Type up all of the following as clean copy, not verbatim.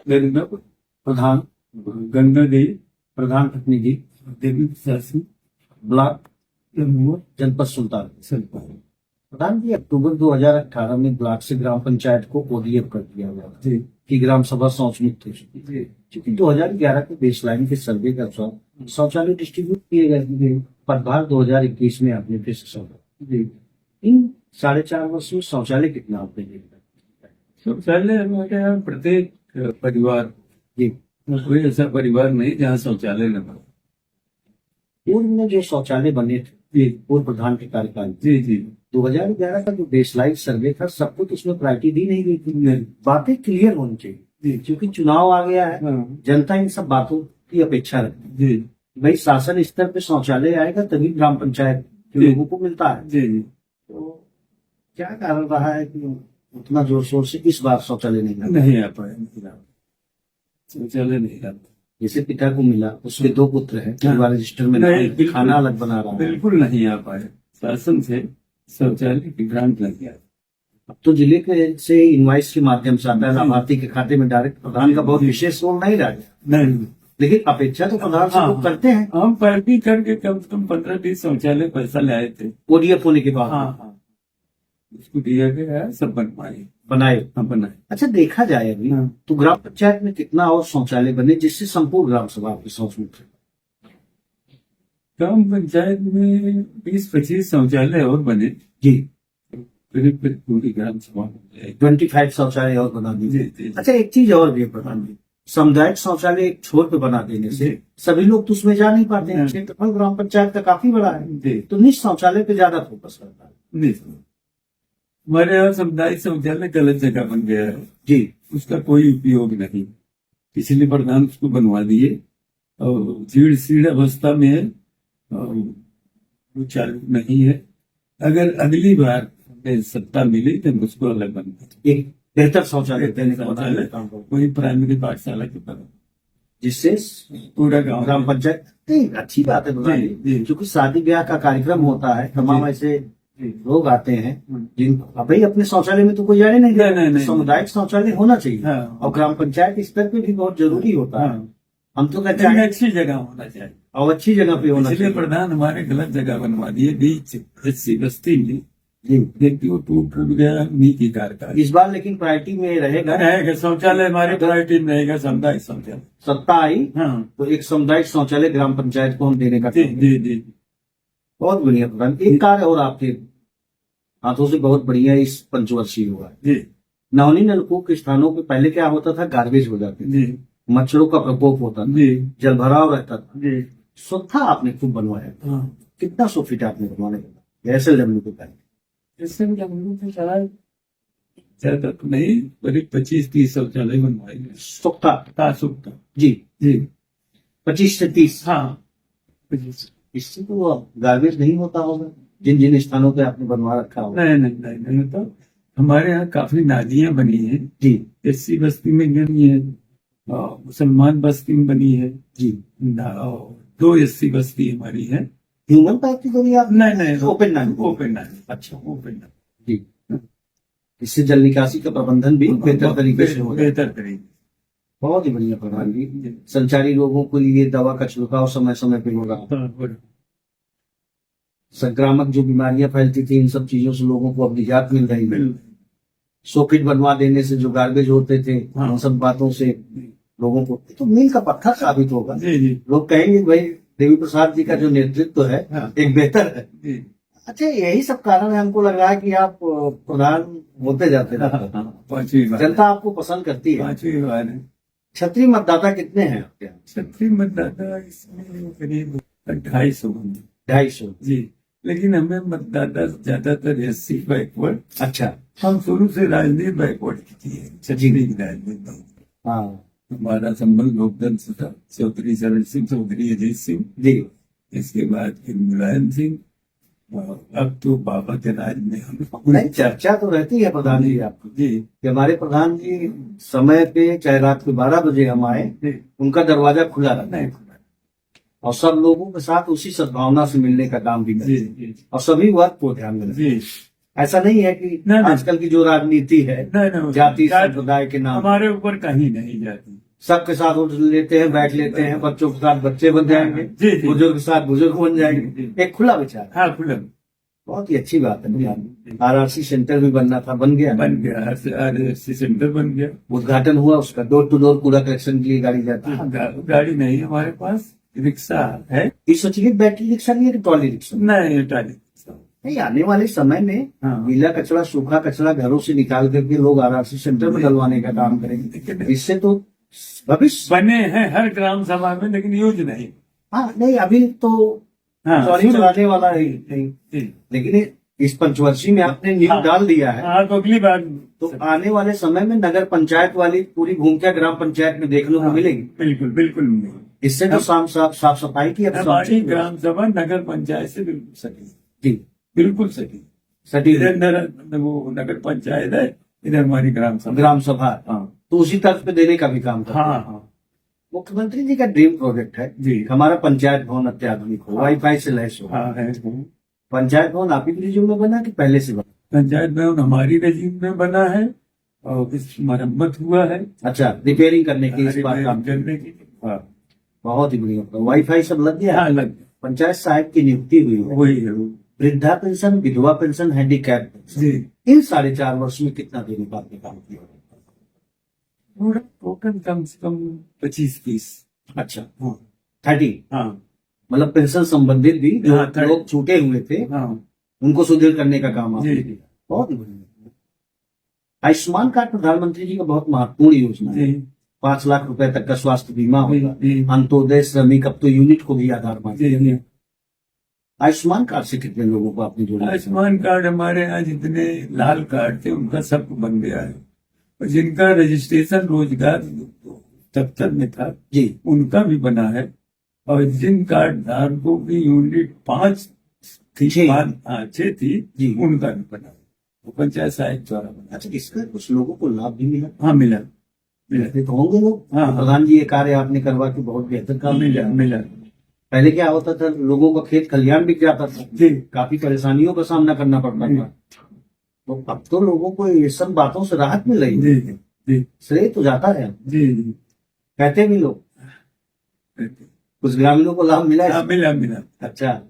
गंगा प्रधान, गंगा देवी प्रधान प्रतिनिधि, देवी प्रशासन, ब्लॉक जनपद सुल्तान। प्रधान जी, अक्टूबर 2018 में ब्लॉक से ग्राम पंचायत को ओडीएफ कर दिया गया था कि ग्राम सभा शौच मुक्त हो चुकी थी, क्योंकि 2011 के बेसलाइन के सर्वे के अनुसार शौचालय डिस्ट्रीब्यूट किए गए थे। पदभार 2021 में आपने फिर से सौंपा। इन 4.5 वर्ष में शौचालय कितना आपने देखा? शौचालय हमारे यहाँ प्रत्येक परिवार, जी, कोई ऐसा परिवार नहीं जहाँ शौचालय न हो। पूर्व में जो शौचालय बने थे पूर्व प्रधान के कार्यकाल, जी जी 2011 का जो बेसलाइन सर्वे था, सब कुछ उसमें प्रायोरिटी दी नहीं गई थी। बातें क्लियर होनी चाहिए, क्योंकि चुनाव आ गया है। जनता इन सब बातों की अपेक्षा रखती है। भाई, शासन स्तर पे शौचालय आएगा तभी ग्राम पंचायत के लोगों को मिलता है। तो क्या कारण रहा है कि उतना जोर शोर से इस बार शौचालय नहीं आ पाए? शौचालय नहीं आता। जैसे पिता को मिला, उसके 2 पुत्र हैं, परिवार रजिस्टर में खाना अलग बना रहा है। बिल्कुल नहीं आ पाए। शासन से शौचालय की ग्रांट लग गया। अब तो जिले के से इनवाइस के माध्यम से आता है, लाभार्थी के खाते में डायरेक्ट। प्रधान का बहुत विशेष रोल नहीं रह गया। नहीं, लेकिन अपेक्षा तो प्रधान से लोग करते हैं। हम पार्टी करके कम से कम 15-20 शौचालय पैसा ले आए थे ओडीएफ होने के बाद। हाँ, उसको दिया गया है, सब बनवाए बनाए। अच्छा, देखा जाए अभी तो ग्राम पंचायत में कितना और शौचालय बने जिससे संपूर्ण ग्राम सभा की शौच मुक्त? ग्राम पंचायत में 20-25 शौचालय और बने जी, करीब पूरी ग्राम सभा 25 शौचालय और बना दीजिए। अच्छा, एक चीज और भी है प्रधान जी, सामुदायिक शौचालय एक छोर पे बना देने से सभी लोग तो उसमें जा नहीं पाते हैं। क्षेत्रफल ग्राम पंचायत का काफी बड़ा है, तो निश्चित शौचालय पे ज्यादा फोकस करता है। हमारे यहाँ सामुदायिक शौचालय गलत जगह बन गया है जी, उसका कोई उपयोग नहीं। पिछले प्रधान उसको बनवा दिए और जीर्ण अवस्था में है और वो चालू नहीं है। अगर अगली बार सत्ता मिली तो उसको अलग बनवा, एक बेहतर शौचालय देने का वही प्राइमरी पाठशाला की तरह, जिससे पूरा गाँव ग्राम पंचायत। नहीं, अच्छी बात है, क्योंकि शादी ब्याह का कार्यक्रम होता है, तमाम ऐसे लोग आते हैं जिन भाई अपने शौचालय में तो कोई जाने नहीं देता। सामुदायिक शौचालय होना चाहिए। और ग्राम पंचायत स्तर पे भी बहुत जरूरी होता है। हम तो कहते हैं अच्छी जगह होना चाहिए और अच्छी जगह पे होना चाहिए। प्रधान हमारे गलत जगह बनवा दिए, बीच ऐसी बस्ती में देखती वो टूट गया नीति का। इस बार लेकिन प्रायोरिटी में रहेगा शौचालय, हमारे प्रायोरिटी में रहेगा सामुदायिक शौचालय। सत्ता आई तो एक सामुदायिक शौचालय ग्राम पंचायत को हम देने का। जी बहुत बढ़िया प्रधान। एक कार्य और आपके हाथों से बहुत बढ़िया इस पंचवर्षीय हुआ है। नवनी नलकूप के स्थानों पे पहले क्या होता था, गार्बेज हो जाती थी, मच्छरों का प्रकोप होता था, जल भराव रहता था। स्वच्छता आपने खूब बनवाया। कितना सौ फीट आपने बनवाने का? SLW को पहले ज्यादा तो नहीं, करीब 25-30 शौचालय बनवाए। सुखता जी 25 से 30। हाँ, इससे तो गार्बेज नहीं होता होगा जिन जिन स्थानों पे आपने बनवा रखा होगा। नहीं तो हमारे यहाँ काफी नालियां बनी है जी। एससी बस्ती में बनी है, मुसलमान बस्ती में बनी है जी। 2 एससी बस्ती हमारी है। ह्यूमन पाइप की कभी आप? नहीं, ओपन नाली। अच्छा, ओपन जी। इससे जल निकासी का प्रबंधन भी बेहतर तरीके से होगा। बहुत ही बढ़िया प्रधान जी। संचारी रोगों के लिए दवा का छिड़काव समय समय पे होगा। संक्रामक जो बीमारियां फैलती थी, इन सब चीजों से लोगों को अब निजात मिल रही है। 100 फीट बनवा देने से जो गार्बेज होते थे, उन सब बातों से लोगों को तो मील का पत्थर साबित होगा। लोग कहेंगे भाई देवी प्रसाद जी का जो नेतृत्व है एक बेहतर है। अच्छा, यही सब कारण है हमको लग रहा है कि आप प्रधान होते जाते हैं। जनता आपको पसंद करती है। 5वीं बार है। क्षत्रिय मतदाता कितने हैं आपके यहाँ? क्षत्रिय मतदाता इसमें करीब 250 जी, लेकिन हमें मतदाता ज्यादातर एससी बैकवर्ड। अच्छा, हम शुरू से राजनीति बैकवर्ड की है, क्षत्रिय राजनीति। हाँ, हमारा संबंध लोकदल से था। चौधरी शरण सिंह, चौधरी अजीत सिंह जी, इसके बाद फिर मुलायम सिंह, अब तो बाबा के राज में हम। नहीं, चर्चा तो रहती है प्रधान जी आपकी जी कि हमारे प्रधान जी समय पे, चाहे रात के 12 बजे हम आए, उनका दरवाजा खुला रहता है और सब लोगों के साथ उसी सद्भावना से मिलने का काम भी करते हैं और सभी वर्ग को ध्यान में रखते हैं। ऐसा नहीं है कि नहीं, नहीं। आजकल की जो राजनीति है नहीं जाति संप्रदाय के नाम हमारे ऊपर कहीं नहीं जाती। सबके साथ उठ लेते हैं, बैठ लेते हैं, बच्चों के साथ बच्चे बन जाएंगे, जी, जी। बुजुर्ग के साथ बुजुर्ग बन जाएंगे, एक खुला विचार। हाँ, खुला बहुत ही अच्छी बात है बिहार में। RRC सेंटर भी बनना था, बन गया, बन गया, RRC सेंटर बन गया। उद्घाटन हुआ उसका। डोर टू डोर कूड़ा कलेक्शन के लिए गाड़ी जाती है। हाँ, गाड़ी नहीं है हमारे पास, रिक्शा है। इस सोचिए बैटरी रिक्शा नहीं है कि ट्रॉली रिक्शा नहीं, टाली नहीं। आने वाले समय में हाँ। गीला कचरा सूखा कचरा घरों से निकाल करके लोग RRC सेंटर में डलवाने का काम करेंगे। इससे तो भविष्य। बने हैं हर ग्राम सभा में, लेकिन यूज नहीं। हाँ नहीं, अभी तो हाँ, ट्रॉली चलाने वाला है नहीं, जी। लेकिन इस पंचवर्षीय में आपने नींव हाँ। डाल दिया है। हाँ, तो अगली बार तो आने वाले समय में नगर पंचायत वाली पूरी भूमिका ग्राम पंचायत में देखने को मिलेगी। बिल्कुल बिल्कुल नहीं। इससे तो साफ सफाई की अब हमारी समझ- ग्राम सभा नगर पंचायत से बिल्कुल सटी, जी बिल्कुल सटी। सटी इधर वो नगर पंचायत है, इधर हमारी ग्राम सभा। ग्राम सभा, हाँ तो उसी तर्ज पे देने का भी काम करते हैं। हाँ हाँ मुख्यमंत्री जी का ड्रीम प्रोजेक्ट है जी। हमारा पंचायत भवन अत्याधुनिक हो, वाईफाई से लैस हो। हाँ है। पंचायत भवन आप ही के रिज्यूम में बना कि पहले से बना? पंचायत भवन हमारी रजीम में बना है और इस मरम्मत हुआ है। अच्छा, रिपेयरिंग करने की इस बार काम करने की। हाँ बहुत ही बढ़िया। वाईफाई सब लग गया। हाँ, लग गया। पंचायत साहब की नियुक्ति हुई है। वही है वो। वृद्धा पेंशन, विधवा पेंशन, हैंडीकैप पेंशन, जी। इन 4.5 वर्ष में कितना देने का आपने काम किया? पूरा टोटल कम से कम 25-30। अच्छा, हाँ 30, हाँ मतलब पेंशन संबंधित भी जो हाँ, 30। लोग छूटे हुए थे हाँ उनको सुदृढ़ करने का काम आपने जी। किया। बहुत ही बढ़िया। आयुष्मान कार्ड प्रधानमंत्री जी का बहुत महत्वपूर्ण योजना है। जी 5 लाख रुपए तक का स्वास्थ्य बीमा होगा। जी अंत्योदय, श्रमिक, अब तो यूनिट को भी आधार मान जी लिया। जी। आयुष्मान कार्ड से कितने लोगों को आपने जोड़ा? आयुष्मान कार्ड हमारे यहाँ जितने लाल कार्ड थे उनका सब बन गया है, और जिनका रजिस्ट्रेशन रोजगार दफ्तर में था जी उनका भी बना है, और जिन कार्ड धारकों की यूनिट 5 थी, 6 6 थी, जी। उनका भी बना, वो पंचायत साहिब द्वारा बना। अच्छा, इसका कुछ लोगों को लाभ भी मिला? हाँ मिला मिला ऐसे तो होंगे लोग। हाँ, हाँ। प्रधान जी ये कार्य आपने करवा के बहुत बेहतर काम मिला किया। मिला पहले क्या होता था, लोगों का खेत खलियान बिक जाता था, जी काफी परेशानियों का सामना करना पड़ता था। तो अब तो लोगों को ये सब बातों से राहत मिल रही जी है। जी श्रेय तो जाता है, जी जी। कहते भी लोग। कुछ ग्रामीणों को लाभ मिला हाँ है। मिला मिला। अच्छा,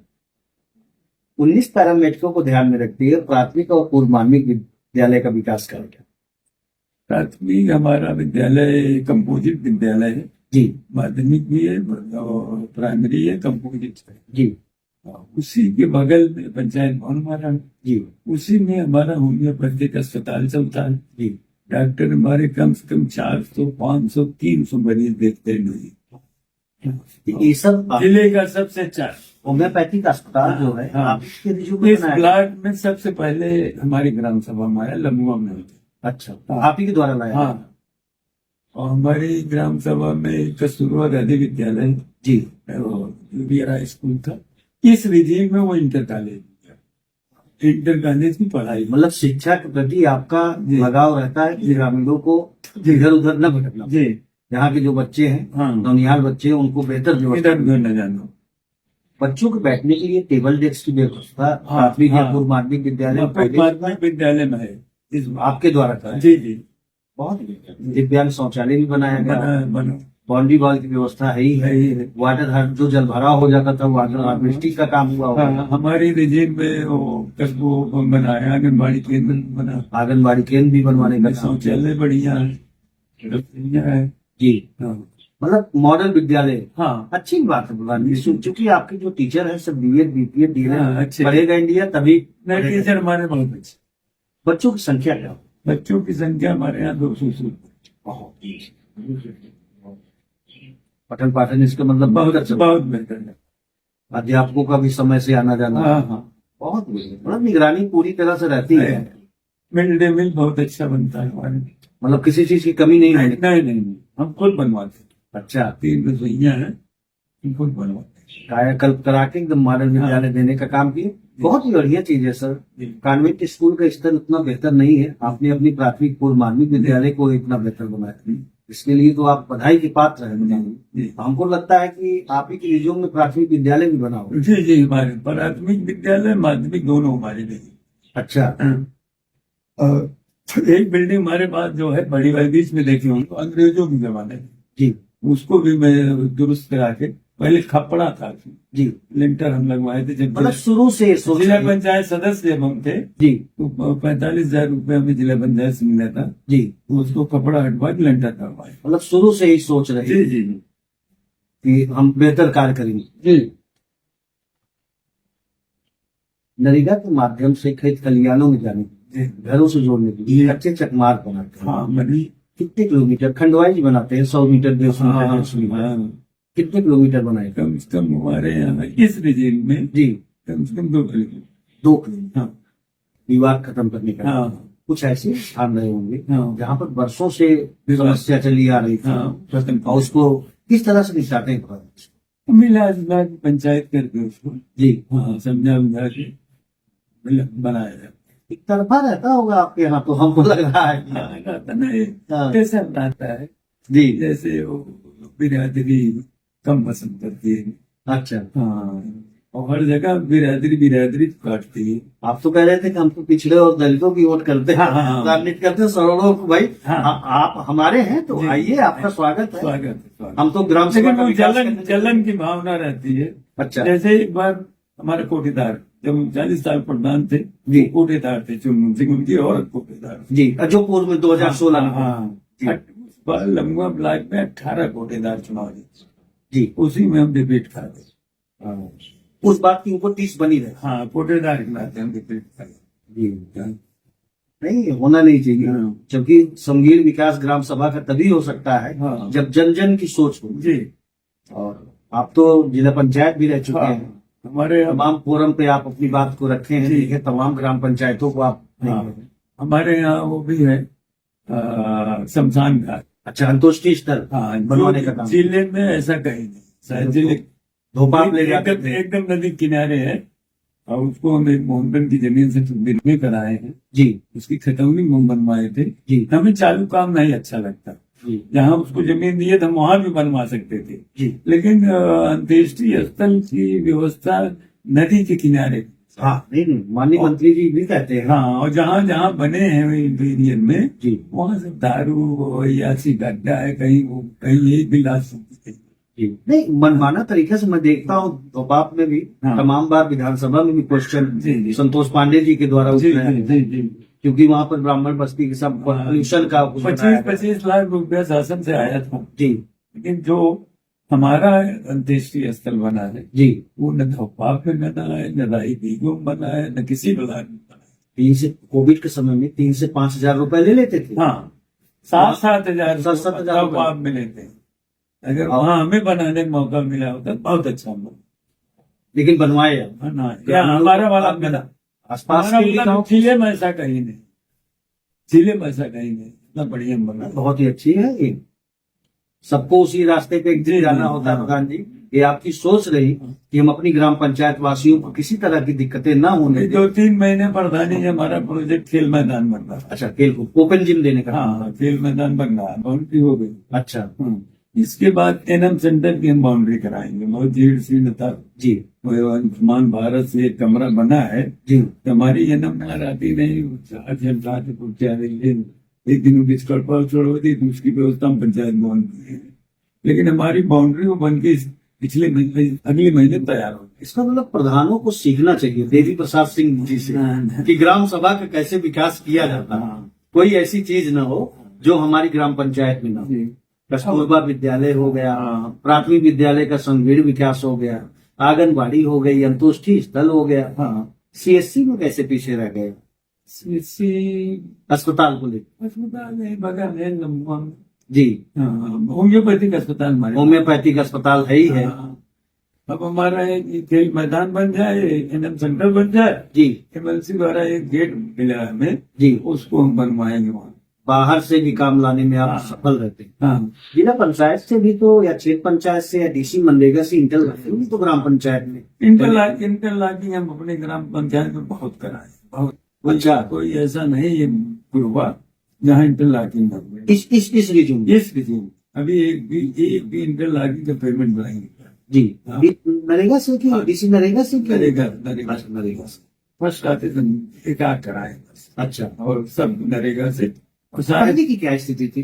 19 पैरामीटरों को ध्यान में रखते हुए प्राथमिक और पूर्व माध्यमिक विद्यालय का विकास करेगा। प्राथमिक हमारा विद्यालय कंपोजिट विद्यालय है, जी माध्यमिक भी है और प्राइमरी है, कंपोजिट है। जी उसी के बगल में पंचायत भवन हमारा है। जी उसी में हमारा होम्योपैथिक अस्पताल चलता है। जी। डॉक्टर हमारे कम से कम 400, 500, 300 मरीज देखते हैं। ये सब जिले का सबसे अच्छा होम्योपैथिक अस्पताल जो है हाँ। आप इसके रिज्यूम में इस बनाया? ब्लॉक में सबसे पहले हमारी ग्राम सभा में आया, लमुआ में होता। अच्छा, तो आप ही के द्वारा लाया? हाँ, और हमारी ग्राम सभा में कस्तूरबा गांधी विद्यालय जी जूनियर हाई स्कूल था। इस रिजीम में वो इंटर कॉलेज, इंटर कॉलेज की पढ़ाई। मतलब शिक्षा के प्रति आपका जी। लगाव रहता है कि ग्रामीणों को इधर उधर न भटकना। जी यहाँ के जो बच्चे हैं, हाँ, नौनिहाल बच्चे हैं, उनको बेहतर व्यवस्था। इधर उधर न जाना। बच्चों के बैठने के लिए टेबल डेस्क की व्यवस्था हाँ, प्राथमिक या हाँ। पूर्व माध्यमिक विद्यालय में पहले से माध्यमिक विद्यालय में है इस बार। आपके द्वारा था? जी जी। बहुत बढ़िया। दिव्यांग शौचालय भी बनाया गया, बना बना बाउंड्री वॉल की व्यवस्था है ही है। है। वाटर जो जल भराव हो जाता था वाटर हार्वेस्टिंग का काम हुआ होगा। हाँ, हमारी रिजीम में वो कस्बो बनाया, आंगनबाड़ी केंद्र बना, आंगनबाड़ी केंद्र भी बनवाने का काम। शौचालय बढ़िया है, बढ़िया है। जी, हाँ मतलब मॉडल विद्यालय। हाँ, अच्छी बात है प्रधान जी, क्योंकि आपके जो टीचर है सब बीएड बीपीएड हाँ, डीएलएड अच्छे। पढ़ेगा इंडिया तभी। नहीं, टीचर हमारे बहुत अच्छे। बच्चों की संख्या क्या हो? बच्चों की संख्या हमारे यहाँ 200 से पठन पाठन इसका मतलब बहुत बहुत अच्छा, अच्छा। बहुत बेहतर है। अध्यापकों का भी समय से आना जाना हाँ हाँ, बहुत बढ़िया। मतलब निगरानी पूरी तरह से रहती है, मिड डे मील बहुत अच्छा बनता है हमारे। मतलब किसी चीज की कमी नहीं नहीं है। नहीं नहीं, हम खुद बनवाते हैं। अच्छा, 3 रसोइयाँ हैं, हम खुद बनवाते हैं। कायाकल्प करा के एकदम मॉडल विद्यालय देने का काम किए। बहुत ही बढ़िया चीज है सर। जी। कॉन्वेंट स्कूल का स्तर उतना बेहतर नहीं है, आपने अपनी प्राथमिक पूर्व माध्यमिक विद्यालय को इतना बेहतर बनाया। इसके लिए तो आप बधाई के पात्र हैं। जी हमको लगता है कि आप ही के रिज्यूम में प्राथमिक विद्यालय भी बना हो। जी जी, हमारे प्राथमिक विद्यालय माध्यमिक दोनों हमारे नहीं। अच्छा। और एक बिल्डिंग हमारे पास जो है बड़ी वाली बीच में देखी हूँ, अंग्रेजों के जमाने में, जी उसको भी मैं दुरुस्त करा के, पहले खपड़ा था, जी, लिंटर हम लगवाए थे जब मतलब शुरू से सोच जिला रहे हैं। पंचायत सदस्य जब हम थे, जी तो 45,000 रुपये हमें जिला पंचायत से मिला था, जी, उसको कपड़ा हटवा के लिंटर करवाए। मतलब शुरू से ही सोच रहे जी हैं जी कि हम बेहतर कार्य करेंगे। जी। नरेगा के माध्यम से खेत खलिहानों में जाने, जी घरों से जोड़ने के लिए कच्चे चकमार्ग बनाते हैं। हाँ बनी। कितने किलोमीटर खंडवाइज बनाते हैं? 100 मीटर, 150 मीटर, हाँ 150 मीटर। हाँ, कितने किलोमीटर बनाए? कम से कम हमारे यहाँ इस रीजन में जी कम से कम 2 किलोमीटर। 2 किलोमीटर। हाँ विवाद खत्म करने का। हाँ कुछ ऐसे स्थान रहे होंगे हाँ जहाँ पर वर्षों से समस्या चली आ रही थी, हाँ, खत्म। और उसको किस तरह से निपटाते हैं? मिला जुला के पंचायत करके उसको, जी, हाँ, समझा बुझा के बनाया जाता एक तरफा रहता होगा आपके यहाँ, तो हमको लग रहा है कि- है। रहता ना ये हाँ, कैसा रहता है, जी, जैसे वो बिरादरी कम पसंद करती है। अच्छा। हाँ, और हर जगह बिरादरी काटती है। आप तो कह रहे थे कि हम तो पिछड़े और दलितों की वोट करते हैं, हाँ, हाँ। राजनीति करते हैं सरोड़ों को। भाई हाँ। आप हमारे हैं तो जी। आइए, आपका स्वागत है। स्वागत है, स्वागत। हम तो ग्राम सभा लेकिन का वो विकास जलन करने- जलन की भावना रहती है। अच्छा जैसे एक बार हमारे कोठीदार, जब हम 40 साल प्रधान थे, जी। वो कोठीदार थे चुनमुन सिंह, उनकी औरत कोठीदार। जी, अजोपुर में 2016 में। हाँ, जी। उस बार लंबुआ ब्लॉक में 18 कोठीदार चुनाव जीते, जी, उसी में हम डिबेट खाते। हाँ। उस बात की ऊपर 30 बनी रहे। हाँ, कोठीदार के नाते हम डिबेट खाते। जी, नहीं होना नहीं चाहिए, हाँ। क्योंकि समगीर विकास ग्राम सभा का तभी हो सकता है हाँ। जब जन जन की सोच हो। जी। और आप तो जिला पंचायत भी रह चुके हाँ, हैं, हमारे तमाम फोरम पे आप अपनी बात को रखे हैं, जी। देखिए तमाम ग्राम पंचायतों को आप हाँ, हमारे यहाँ वो भी है, शमशान घाट। अच्छा, अंतोष्टि स्थल हाँ, बनवाने का काम। जिले में ऐसा कहीं नहीं, शायद जिले भोपाल ले जाते एकदम थे। एकदम नदी किनारे है, और उसको हम एक मोहनबन की जमीन से निर्णय कराए हैं, जी उसकी खतौनी में बनवाए थे। जी हमें चालू काम नहीं अच्छा लगता, जी जहाँ उसको जमीन दिए तो हम वहां भी बनवा सकते थे, जी, लेकिन अंत्येष्टि स्थल की व्यवस्था नदी के किनारे। हाँ, नहीं, माननीय मंत्री जी भी कहते हैं। हाँ, और जहाँ जहाँ बने हैं इंटीरियर में, जी वहां से दारू या सी गड्ढा है, कहीं एक भी लाश सकती है। जी, नहीं, मनमाना तरीके से मैं देखता हूँ भोपाल में भी, हाँ। तमाम बार विधानसभा में भी क्वेश्चन जी, जी। संतोष पांडे जी के द्वारा जी उठाया जी है, जी जी। क्योंकि वहाँ पर ब्राह्मण बस्ती के सब पोल्यूशन का कुछ बनाया गया। 25 लाख रुपया शासन से आया था, जी लेकिन जो हमारा अंत्येष्टि स्थल बना है, जी, वो न भोपाल में बना है, न राई बीगो में बना है, न किसी ब्लॉक में बना 3 से कोविड के समय में 3 से 5 हजार रुपए ले लेते थे। है। हाँ, 7-7 हजार 7-7 हजार आप मिले थे। अगर वहाँ हमें बनाने का मौका मिला होता तो बहुत अच्छा हुआ। लेकिन बनवाए अब। है ना, या हमारा वाला मिला, आसपास हमारा के मिला गाँव तो जिले में ऐसा कहीं नहीं, जिले में ऐसा कहीं नहीं, इतना बढ़िया बना। बहुत ही अच्छी है ये। सबको उसी रास्ते पे एक दिन जी, जाना जी, होता है हाँ। प्रधान जी। ये आपकी सोच रही कि हम अपनी ग्राम पंचायत वासियों को किसी तरह की दिक्कतें ना होने दें। 2-3 महीने प्रधानी जी हमारा प्रोजेक्ट खेल मैदान बन रहा है। अच्छा, खेल को ओपन जिम देने का। हाँ, खेल मैदान बन रहा है, बाउंड्री हो गई। अच्छा इसके बाद एनएम सेंटर की हम बाउंड्री कराएंगे, बहुत भीड़ सीढ़ था। जी वो आयुष्मान भारत से एक कमरा बना है, जी, तो हमारी एनएम आती नहीं, एक दिन विश्वकर्मा छोड़ दी, दूसरी व्यवस्था हम पंचायत भवन में है। लेकिन हमारी बाउंड्री वो बन के पिछले महीने अगले महीने तैयार हो गई। इसका मतलब प्रधानों को सीखना चाहिए देवी प्रसाद सिंह जी से कि ग्राम सभा का कैसे विकास किया जाता है। कोई ऐसी चीज न हो जो हमारी ग्राम पंचायत में न हो। कस्तूरबा विद्यालय हो गया, प्राथमिक विद्यालय का संगीण विकास हो गया, आंगनबाड़ी हो गई, अंतोष्टि स्थल हो गया। हाँ, सीएससी में कैसे पीछे रह गए? अस्पताल को लेकर अस्पताल है बगल है लंबा में। जी, हाँ, होम्योपैथिक अस्पताल हमारे। होम्योपैथिक अस्पताल है ही है। हाँ, अब हमारा एक खेल मैदान बन जाए, एनएम सेंटर बन जाए, जी एमएलसी द्वारा एक गेट मिला है हमें, जी, उसको हम बनवाएंगे वहाँ। बाहर से भी काम लाने में आप हाँ। सफल रहते हैं। हाँ, जिला पंचायत से भी तो, या क्षेत्र पंचायत से, या डीसी मनरेगा से इंटरलॉकिंग भी तो ग्राम पंचायत में। इंटरलॉकिंग हम अपने ग्राम पंचायत में बहुत कराए, बहुत। अच्छा, कोई ऐसा नहीं ये हुआ जहाँ इंटरलॉकिंग न हुए। इस रीजन में। इस रीजन अभी एक भी इंटरलॉकिंग का पेमेंट बनाएंगे। जी, हाँ। नरेगा से कि डीसी नरेगा से कि नरेगा नरेगा अच्छा, नरेगा से। फर्स्ट आते थे एक आध कराए बस। अच्छा, और सब नरेगा से और सारे पहले की क्या स्थिति थी?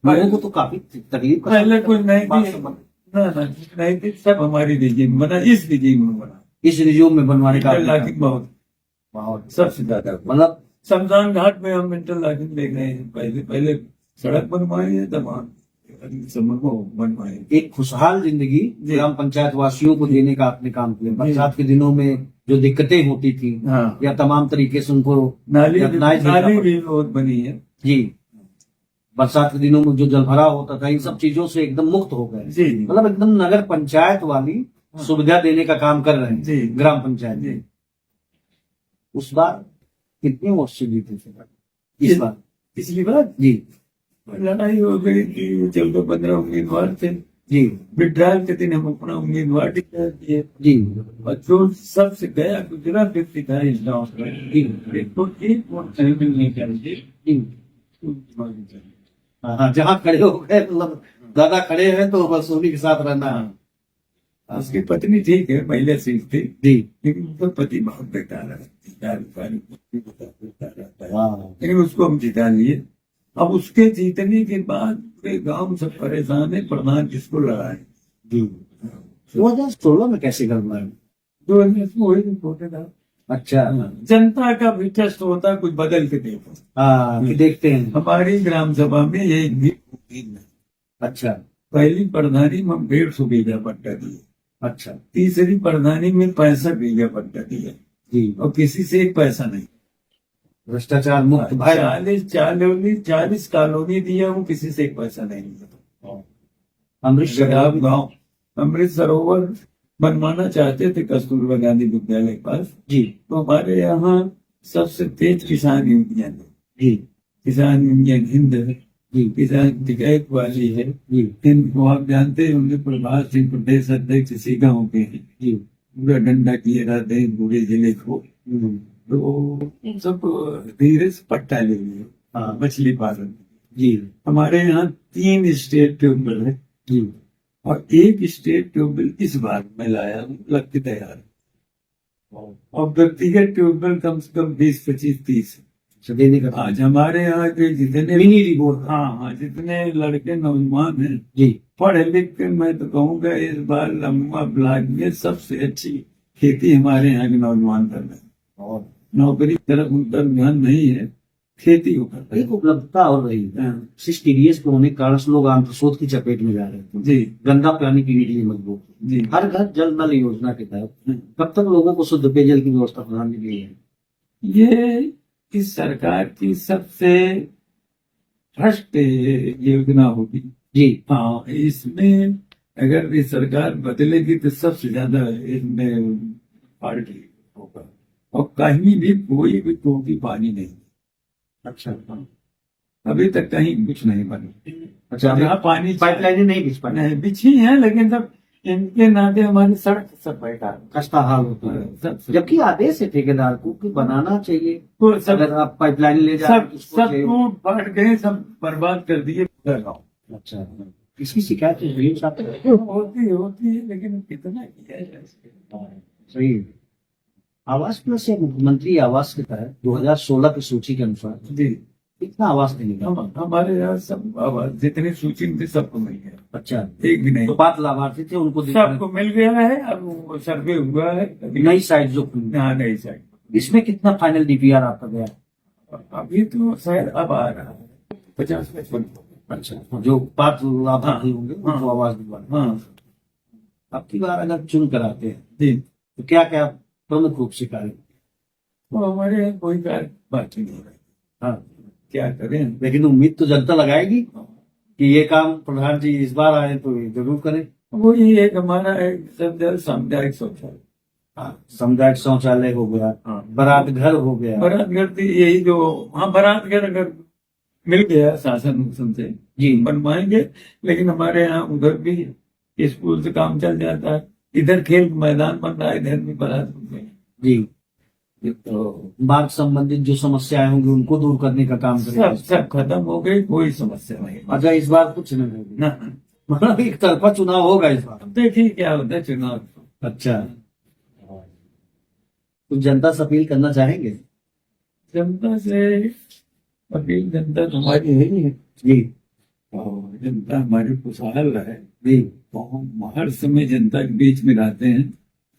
लोगों को तो काफी तकलीफ का पहले कोई नहीं बात थी। समझ- ना ना नहीं थी, सब हमारी रिजीम बना, इस रिजीम में बना। इस रिज्यूम में बनवाने का आपने इंटरलॉकिंग काम- बहुत बहुत सबसे ज्यादा। मतलब शमशान घाट में हम इंटरलॉकिंग ले गए हैं। पहले पहले सड़क बनवाई है, तब समर को बनवाए। एक खुशहाल जिंदगी जी। ग्राम पंचायत वासियों को देने का आपने काम किया। बरसात के दिनों में जो दिक्कतें होती थी हाँ, या तमाम तरीके से उनको नाली यातनाएं झेलना नाली पड़ता- भी बहुत बनी है। जी, बरसात के दिनों में जो जलभराव होता था इन सब चीजों से एकदम मुक्त हो गए। जी जी मतलब एकदम नगर पंचायत वाली सुविधा देने का काम कर रहे हैं जी। ग्राम पंचायत जी। में। उस बार कितने वोट से जीते थे? इस बार पिछली बार जी लड़ाई हो गई थी, 14-15 उम्मीदवार थे। जी विड्राल के दिन हम अपना उम्मीदवार डिक्लेयर किए जी और जो सबसे गया गुजरा व्यक्ति था इस गाँव का, तो एक वोट से मिलने चाहिए। जी। हाँ, जहाँ खड़े हो गए मतलब दादा खड़े हैं तो बस उन्हीं के साथ रहना है। उसकी पत्नी ठीक है, महिला सीट थी, जी लेकिन उसका पति बहुत बेकार रहता है। वाह। लेकिन उसको हम जिता लिए। अब उसके जीतने के बाद पूरे गांव सब परेशान है, प्रधान जिसको लड़ाए। जी 2016 में कैसे करना है? 2016 में वोटे था। अच्छा, जनता का भी टेस्ट होता, कुछ बदल के देखो। हाँ कि देखते हैं। हमारी ग्राम सभा में एक भी वोटिंग नहीं। अच्छा पहली प्रधानी में हम 150 बीघा पट्टा दिए, अच्छा तीसरी प्रधानी में 65 बीघा पट्टा दिया जी। और किसी से एक पैसा नहीं। भ्रष्टाचार मुक्त भाई। 40 कॉलोनी दिया, वो किसी से एक पैसा नहीं लिया। अमृत अगर आप सरोवर- गाँव अमृत सरोवर बनवाना चाहते थे कस्तूरबा गांधी विद्यालय के पास, जी तो हमारे यहाँ सबसे तेज किसान यूनियन है। जी किसान यूनियन हिंद है, जी किसान टिकैत वाली है। जी इनको आप जानते होंगे, प्रभात सिंह प्रदेश अध्यक्ष इसी गाँव के हैं। जी पूरा डंडा किए रहते हैं पूरे जिले को। हम्म, तो सब धीरे से पट्टा ले लिए हाँ। मछली पालन। जी हमारे यहाँ 3 स्टेट ट्यूबवेल है जी और एक स्टेट ट्यूबवेल इस बार में लाया हूँ, लग के तैयार है। और व्यक्तिगत ट्यूबवेल कम से कम 20, 25, 30 अच्छा, देने का आज हमारे यहाँ के जितने मिनी रिपोर्ट। हाँ जितने लड़के नौजवान हैं जी पढ़े लिख के, मैं तो कहूँगा इस बार लम्बा ब्लॉक में सबसे अच्छी खेती हमारे यहाँ के नौजवान कर रहे हैं। और नौकरी की तरफ उनका ध्यान नहीं है, खेती को कर रहे एक उपलब्धता और रही हैं। सिस्ट टीडीएस के होने के कारण से लोग आंत्रशोथ की चपेट में जा रहे थे। जी गंदा पानी पीने के लिए मजबूर थे। जी हर घर जल नल योजना के तहत कब तक लोगों को शुद्ध पेयजल की व्यवस्था प्रदान की गई है? ये इस सरकार की सबसे भ्रष्ट योजना होगी। जी हाँ, इसमें अगर ये सरकार बदलेगी तो सबसे ज्यादा इसमें पार्टी होगा। और कहीं भी कोई भी टोटी पानी नहीं। अच्छा अभी तक कहीं कुछ नहीं बना। अच्छा, जहाँ पानी पाइपलाइनें नहीं बिछ पाई, नहीं बिछी है, लेकिन सब इनके नाते हमारी सड़क सब बेकार खस्ता हाल होती है। सब जबकि आदेश है ठेकेदार को कि बनाना चाहिए। तो सब अगर आप पाइपलाइन ले जाए सब तो उसको सब चाहिए। टूट फाट गए, सब बर्बाद कर दिए पूरा गाँव। अच्छा, इसकी शिकायत है साहब? होती है, लेकिन कितना किया जाए। सही है। आवास प्लस या मुख्यमंत्री आवास के तहत 2016 की सूची के अनुसार जी कितना आवास मिलेगा? हमारे यहाँ सब आवाज जितने सूची में थे सबको मिल गया, अच्छा, एक भी नहीं। तो 5 लाभार्थी थे उनको सबको मिल गया है। अब वो सर्वे हुआ है अभी। नई साइट जो खुली। हाँ, नई साइड। इसमें कितना फाइनल डीपीआर आपका गया? अभी तो शायद अब आ रहा है 50-55। अच्छा, जो 5 लाभार्थी होंगे उनको हाँ। आवास दिलवाना। हाँ अब की बार अगर चुन कर आते हैं जी, तो क्या क्या प्रमुख रूप से कार्य? तो हमारे यहाँ कोई कार्य बाकी नहीं रहा। हाँ, क्या करें। लेकिन उम्मीद तो जनता लगाएगी कि ये काम प्रधान जी इस बार आए तो ये जरूर करें। वही एक हमारा एक सब सामुदायिक शौचालय। हाँ, सामुदायिक शौचालय हो गया, हाँ, बारात घर हो गया। बारात घर थी यही जो, हाँ बारात घर अगर मिल गया शासन हुक्म से जी बनवाएंगे। लेकिन हमारे यहाँ उधर भी स्कूल से काम चल जाता है, इधर खेल मैदान बन रहा है, इधर भी बारात हो गई। जी, तो मार्ग संबंधित जो समस्याएं होंगी उनको दूर करने का काम करेंगे। सब खत्म हो गई, कोई समस्या नहीं। अच्छा, इस बार कुछ नहीं होगी ना, मतलब एक तरफा चुनाव होगा इस बार। अब देखिए क्या होता है चुनाव। अच्छा, कुछ जनता से अपील करना चाहेंगे? जनता से अपील, जनता तो हमारी है ही है जी और जनता हमारी खुशहाल है। जी तो हम हर समय जनता के बीच में रहते हैं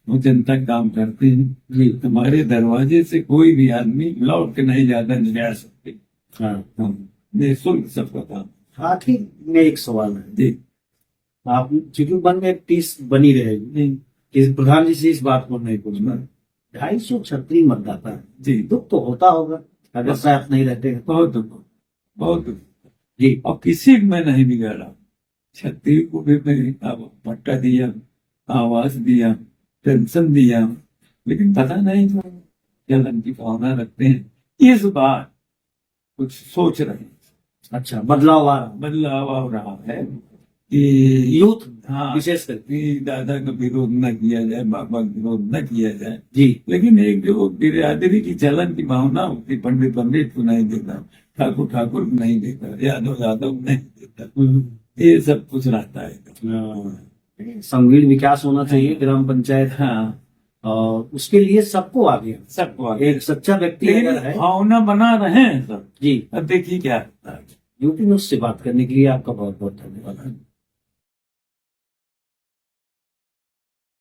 और जनता काम करते हैं। जी। हमारे दरवाजे से कोई भी आदमी लौट के नहीं जाता, नहीं जा सकते। हाँ, हम निःशुल्क सबका काम। आखिर में एक सवाल है, जी आप चूंकि मन में एक टीस बनी रहेगी जी कि प्रधान जी से इस बात को नहीं पूछना। 236 मतदाता है, जी, दुख तो होता होगा अगर साथ नहीं रहते हैं। बहुत दुख, बहुत दुख। जी और किसी को मैं नहीं बिगाड़ा। छत्तीस को भी मैं पट्टा दिया, आवास दिया, पेंशन दिया, लेकिन पता नहीं जलन की भावना रखते हैं। इस बार कुछ सोच रहे हैं, अच्छा, बदलाव आ रहा है। बदलाव आ रहा है कि यूथ हाँ, विशेषकर। कि दादा का विरोध न किया जाए, बाबा का विरोध न किया जाए। जी लेकिन एक जो बिरादरी की चलन की भावना होती, पंडित पंडित को नहीं देता, ठाकुर ठाकुर को नहीं देता, यादव यादव को नहीं देता, ये सब कुछ रहता है। संगीन विकास होना चाहिए ग्राम पंचायत। हाँ, और उसके लिए सबको आगे, सबको आगे। एक सच्चा व्यक्ति लेकिन अगर है। भावना बना रहे हैं सब। जी, अब देखिए क्या होता है। यूपी न्यूज से बात करने के लिए आपका बहुत बहुत धन्यवाद।